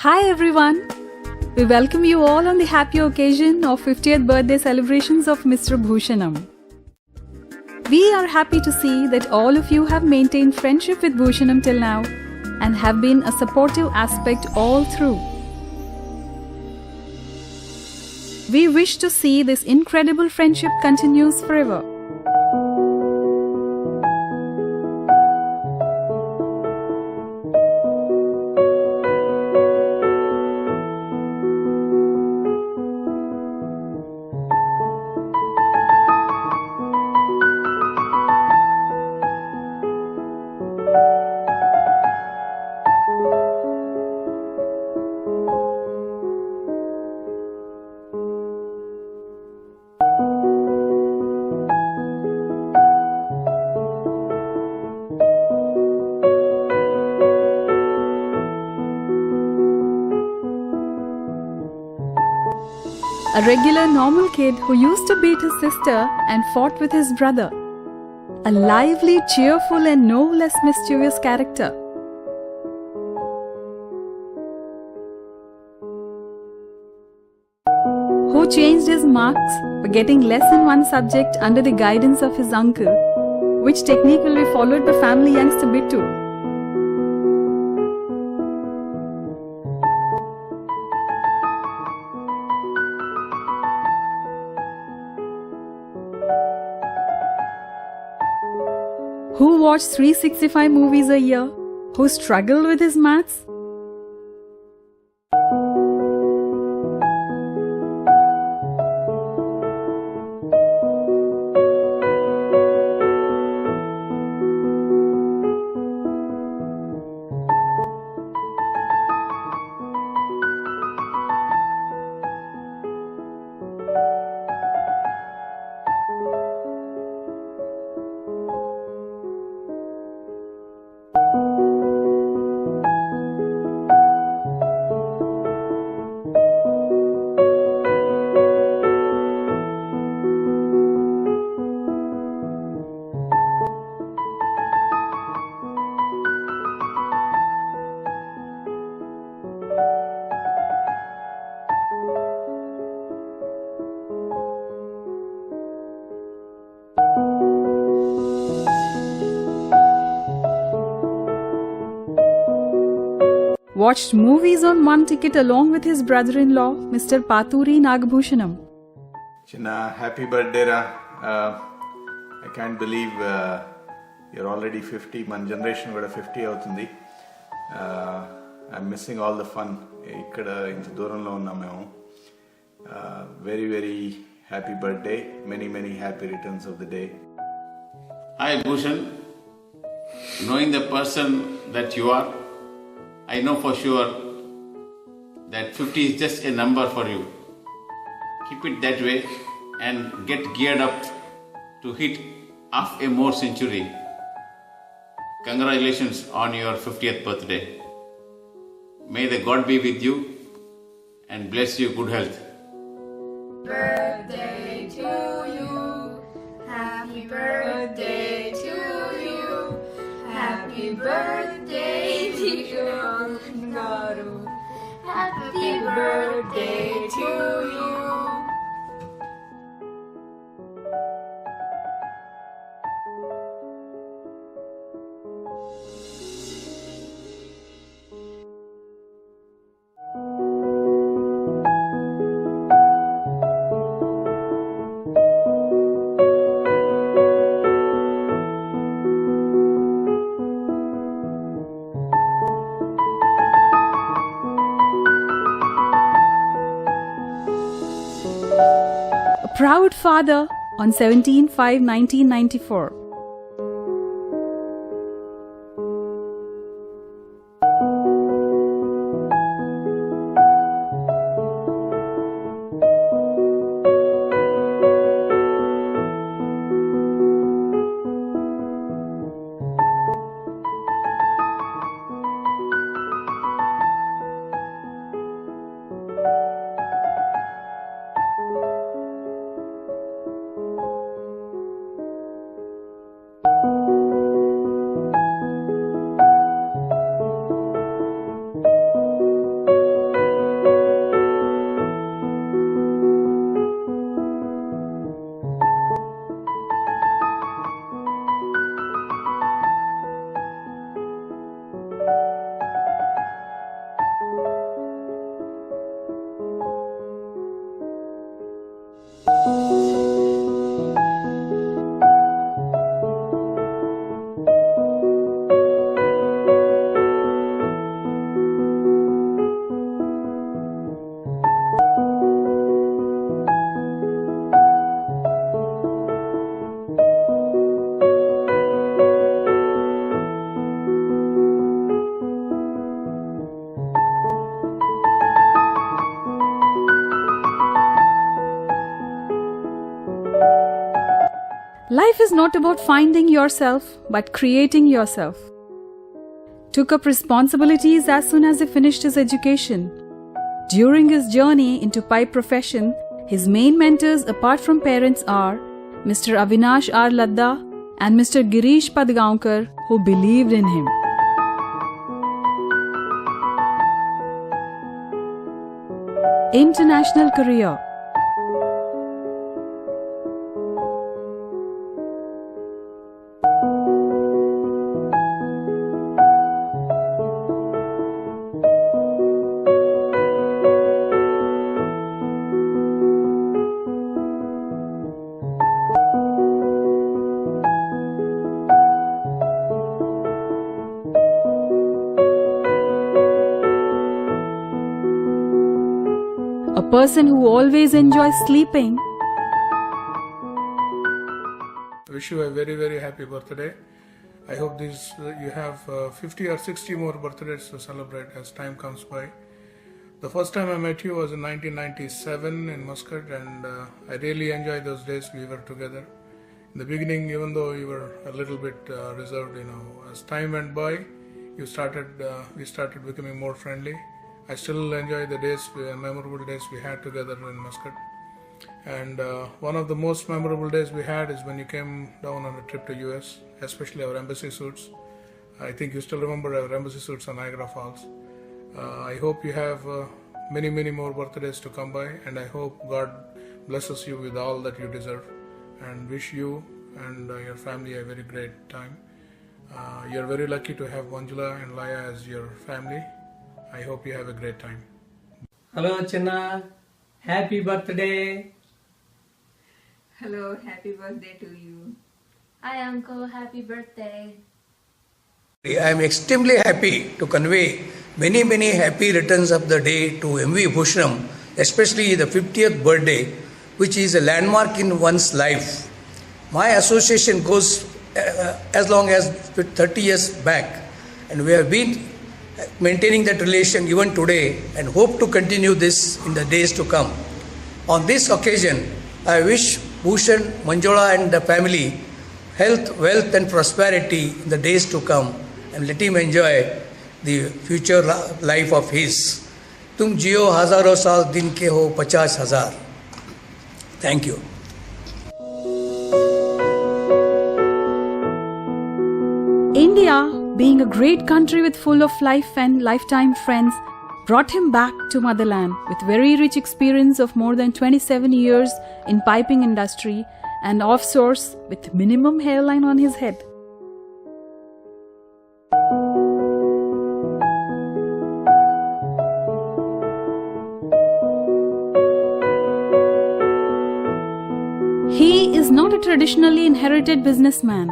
Hi everyone! We welcome you all on the happy occasion of 50th birthday celebrations of Mr. Bhushanam. We are happy to see that all of you have maintained friendship with Bhushanam till now and have been a supportive aspect all through. We wish to see this incredible friendship continues forever. A regular normal kid who used to beat his sister and fought with his brother. A lively, cheerful and no less mischievous character. Who changed his marks for getting less in one subject under the guidance of his uncle, which technique will be followed by family youngster Bittu. Who watched 365 movies a year? Who struggled with his maths? Watched movies on one ticket along with his brother-in-law, Mr. Paturi Nagbhushanam. Chinna, happy birthday ra. I can't believe you're already 50. Man generation kuda 50 avutundi. I'm missing all the fun. Ikkada inta dooranlo unnam memu. Very happy birthday. Many happy returns of the day. Hi Bhushan, knowing the person that you are, I know for sure that 50 is just a number for you. Keep it that way and get geared up to hit half a more century. Congratulations on your 50th birthday. May the God be with you and bless you good health. Birthday to you. Happy birthday to you. Happy birthday, dear Garu. Happy birthday to you. A proud father on 17/5/1994. Life is not about finding yourself, but creating yourself. Took up responsibilities as soon as he finished his education. During his journey into pipe profession, his main mentors apart from parents are Mr. Avinash R. Ladda and Mr. Girish Padgaonkar, who believed in him. International career. A person who always enjoys sleeping. Wish you a very, very happy birthday. I hope you have 50 or 60 more birthdays to celebrate as time comes by. The first time I met you was in 1997 in Muscat, and I really enjoyed those days we were together. In the beginning, even though you were a little bit reserved, as time went by, we started becoming more friendly. I still enjoy the memorable days we had together in Muscat. And one of the most memorable days we had is when you came down on a trip to US, especially our embassy suits. I think you still remember our embassy suits on Niagara Falls. I hope you have many, many more birthdays to come by, and I hope God blesses you with all that you deserve, and wish you and your family a very great time. You're very lucky to have Manjula and Laya as your family. I hope you have a great time. Hello, Chinna. Happy birthday. Hello, happy birthday to you. Hi uncle, happy birthday. I am extremely happy to convey many, many happy returns of the day to MV Bhushanam, especially the 50th birthday, which is a landmark in one's life. My association goes as long as 30 years back, and we have been maintaining that relation even today and hope to continue this in the days to come. On this occasion, I wish Bhushan, Manjula and the family health, wealth and prosperity in the days to come, and let him enjoy the future life of his. Tum jiyo hazaron saal, din ke ho 50,000. Thank you. India, being a great country with full of life and lifetime friends, brought him back to motherland with very rich experience of more than 27 years in piping industry and offshores with minimum hairline on his head. He is not a traditionally inherited businessman,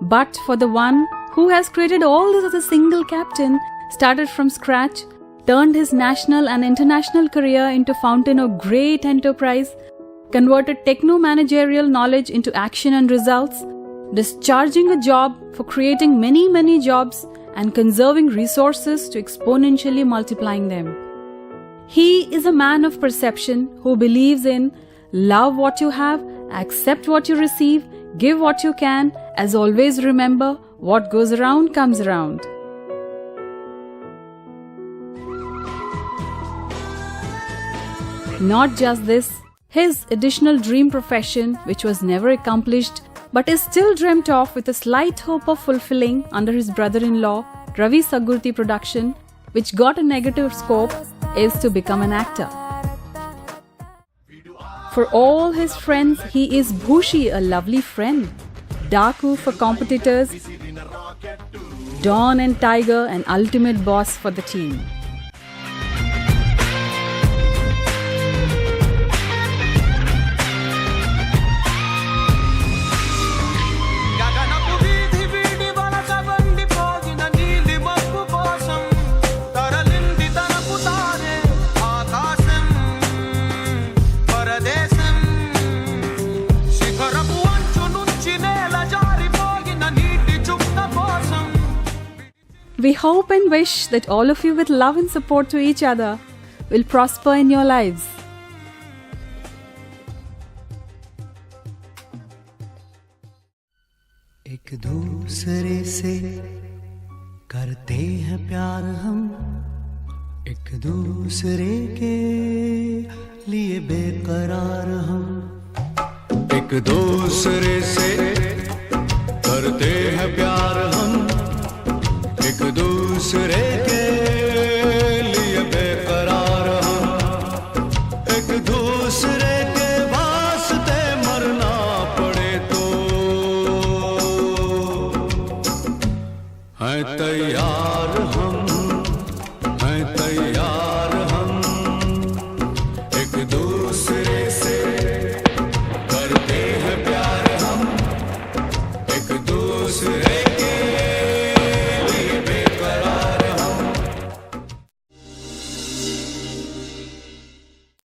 but for the one who has created all this as a single captain, started from scratch, turned his national and international career into fountain of great enterprise, converted techno-managerial knowledge into action and results, discharging a job for creating many, many jobs and conserving resources to exponentially multiplying them. He is a man of perception who believes in love what you have, accept what you receive, give what you can, as always remember, what goes around comes around. Not just this, his additional dream profession, which was never accomplished but is still dreamt of with a slight hope of fulfilling under his brother-in-law, Ravi Sagurti production, which got a negative scope, is to become an actor. For all his friends, he is Bhushi, a lovely friend. Daku for competitors, Don and Tiger, an ultimate boss for the team. We hope and wish that all of you, with love and support to each other, will prosper in your lives. एक दूसरे से करते हैं प्यार हम, एक दूसरे के लिए बेकरार हम। एक दूसरे से करते हैं प्यार हम, एक दूसरे के